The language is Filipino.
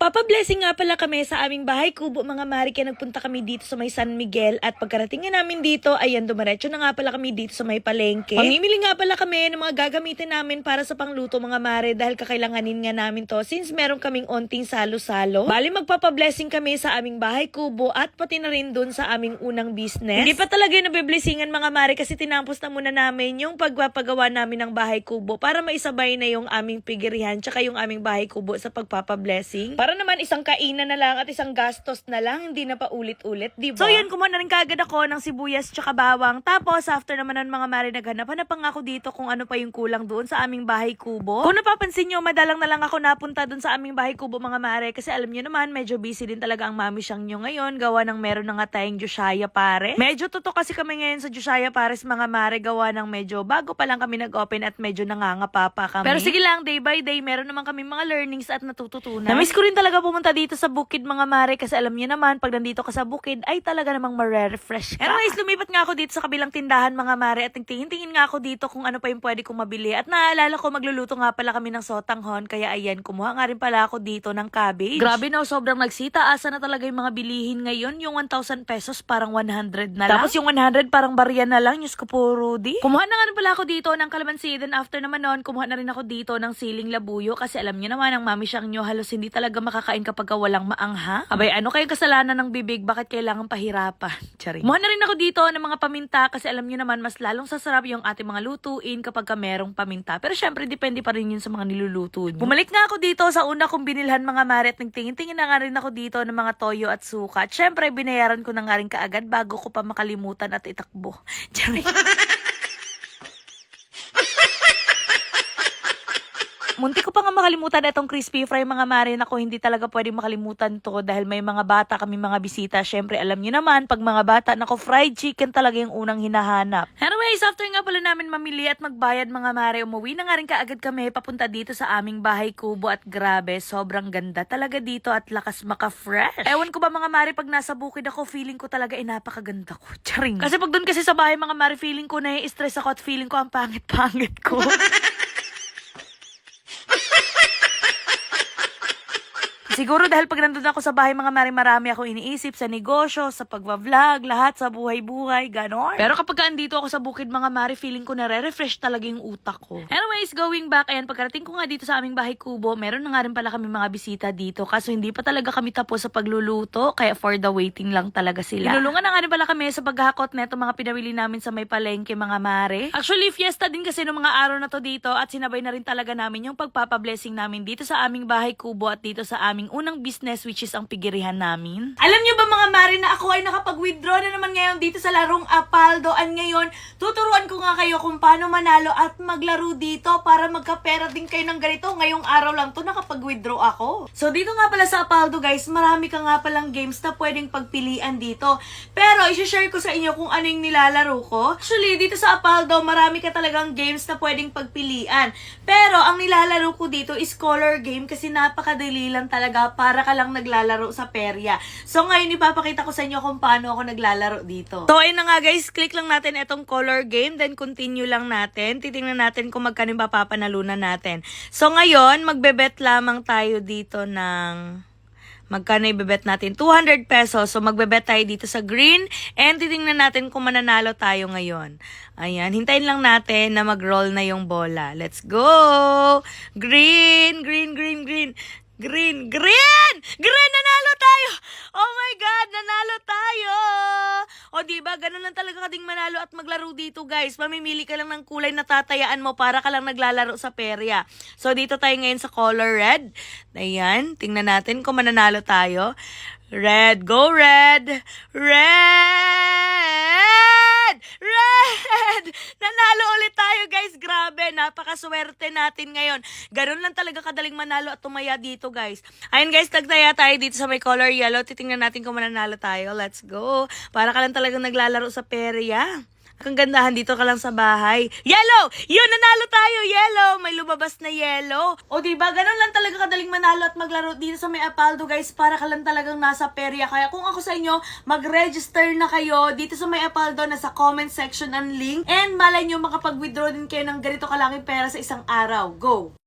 Magpapablessing nga pala kami sa aming bahay kubo mga mari, kaya nagpunta kami dito sa may San Miguel at pagkarating nga namin dito, ayan, dumiretso na nga pala kami dito sa may palengke. Mamimili nga pala kami ng mga gagamitin namin para sa pangluto mga mari dahil kakailanganin nga namin to since meron kaming onting salo-salo. Bali magpapablessing kami sa aming bahay kubo at pati na rin dun sa aming unang business. Hindi pa talaga yung nabiblessingan mga mari kasi tinampos na muna namin yung pagpapagawa namin ng bahay kubo para maisabay na yung aming pigirihan tsaka yung aming bahay kubo sa pagpapablessing. Para naman isang kainan na lang at isang gastos na lang, hindi na pa ulit-ulit, diba? So yun, kumuha na rin kagad ako ng sibuyas tsaka bawang. Tapos after naman ng mga mari, naghanap-hanap pa ako dito kung ano pa yung kulang doon sa aming bahay kubo. Kung napapansin nyo, madalang na lang ako napunta doon sa aming bahay kubo mga mari kasi alam nyo naman, medyo busy din talaga ang mami siyang nyo ngayon. Gawa ng meron na nga tayong Joshaya Pares. Medyo totoo kasi kami ngayon sa Joshaya Pares mga mari, gawa ng medyo bago pa lang kami nag-open at medyo nangangapa pa kami. Pero sige lang, day by day, meron naman kami mga learnings at natututunan. Namiss ko rin talaga pumunta dito sa bukid mga mare kasi alam niyo naman pag nandito ka sa bukid ay talaga namang marerefresh ka. Anyways, lumipat nga ako dito sa kabilang tindahan mga mare at tingin-tingin nga ako dito kung ano pa yung pwede kong mabili at naalala ko magluluto nga pala kami ng sotanghon kaya ayan, kumuha nga rin pala ako dito ng cabbage. Grabe na, sobrang nagsita, asa na talaga yung mga bilihin ngayon, yung 1,000 pesos parang 100 na lang. Tapos yung 100 parang barya na lang, Diyos ko po Rudy. Kumuha na nga rin pala ako dito ng kalamansi, then after naman nun, kumuha na rin ako dito ng siling labuyo kasi alam niyo naman ang mami siyang nyo halos hindi talaga makakain kapag walang maangha. Abay, ano kayong kasalanan ng bibig? Bakit kailangan pahirapan? Charing. Muha na rin ako dito ng mga paminta kasi alam nyo naman mas lalong sasarap yung ating mga lutuin kapag ka merong paminta. Pero syempre, depende pa rin yun sa mga niluluto nyo. Bumalik nga ako dito sa una kong binilhan mga mare at nagtingin-tingin na nga rin ako dito ng mga toyo at suka. At syempre, binayaran ko na nga rin kaagad bago ko pa makalimutan at itakbo. Charing. Munti ko pa nga makalimutan itong crispy fry mga mare. Ako hindi talaga pwedeng makalimutan to dahil may mga bata kami mga bisita. Syempre alam niyo naman pag mga bata, nako, fried chicken talaga yung unang hinahanap. Anyways, after nga pala namin mamili at magbayad mga mare, umuwi na nga rin kaagad kami papunta dito sa aming bahay kubo at grabe, sobrang ganda talaga dito at lakas maka-fresh. Ewan ko ba mga mare, pag nasa bukid ako, feeling ko talaga napakaganda ko. Charing. Kasi pag doon kasi sa bahay mga mare, feeling ko na-stress ako at feeling ko ang pangit-pangit ko. Siguro dahil pag nandun ako sa bahay mga mare, marami ako iniisip sa negosyo, sa pagva-vlog, lahat sa buhay-buhay, ganon. Pero kapag andito ako sa bukid mga mare, feeling ko nare-refresh talaga yung utak ko. Anyways, going back, ayan, pagkarating ko nga dito sa aming bahay kubo, meron na nga rin pala kami mga bisita dito. Kaso hindi pa talaga kami tapos sa pagluluto, kaya for the waiting lang talaga sila. Inulungan na nga rin pala kami sa paghakot neto mga pinawili namin sa may palengke mga mare. Actually, fiesta din kasi ng mga araw na to dito at sinabay na rin talaga namin yung pagpapablessing namin dito sa aming bahay kubo at dito sa aming unang business which is ang pigirihan namin. Alam nyo ba mga mare na ako ay nakapag-withdraw na naman ngayon dito sa larong Apaldo at ngayon tuturuan ko nga kayo kung paano manalo at maglaro dito para magkapera din kayo ng ganito. Ngayong araw lang to nakapag-withdraw ako. So dito nga pala sa Apaldo guys, marami ka nga palang games na pwedeng pagpilian dito. Pero isi-share ko sa inyo kung ano yung nilalaro ko. Actually dito sa Apaldo marami ka talagang games na pwedeng pagpilian. Pero ang nilalaro ko dito is color game kasi napakadali lang talaga para ka lang naglalaro sa perya. So ngayon ipapakita ko sa inyo kung paano ako naglalaro dito. So ayun na nga guys, click lang natin itong color game, then continue lang natin. Titingnan natin kung magkano papapanalunan natin. So ngayon, magbebet lamang tayo dito ng magkano ibebet natin? 200 pesos. So magbebet tayo dito sa green and titingnan natin kung mananalo tayo ngayon. Ayan, hintayin lang natin na mag-roll na yung bola. Let's go! Green, green, green, green. Green! Green! Green! Nanalo tayo! Oh my God! Nanalo tayo! O diba, ganun lang talaga kading manalo at maglaro dito guys. Mamimili ka lang ng kulay na tatayaan mo para ka lang naglalaro sa perya. So dito tayo ngayon sa color red. Ayan, tingnan natin kung mananalo tayo. Red! Go red! Red! Red! Nanalo ulit tayo guys. Grabe, napakaswerte natin ngayon. Ganun lang talaga kadaling manalo at tumaya dito guys. Ayun guys, tagtaya tayo dito sa may color yellow. Titingnan natin kung mananalo tayo. Let's go. Para ka lang talagang naglalaro sa perya. Ang gandahan dito ka lang sa bahay. Yellow! Yun, nanalo tayo! Yellow! May lumabas na yellow. O diba, ganun lang talaga kadaling manalo at maglaro dito sa may Apaldo guys, para ka lang talagang nasa perya. Kaya kung ako sa inyo, mag-register na kayo dito sa may Apaldo, nasa comment section ang link. And malay nyo makapag-withdraw din kayo ng ganito kalaking pera sa isang araw. Go!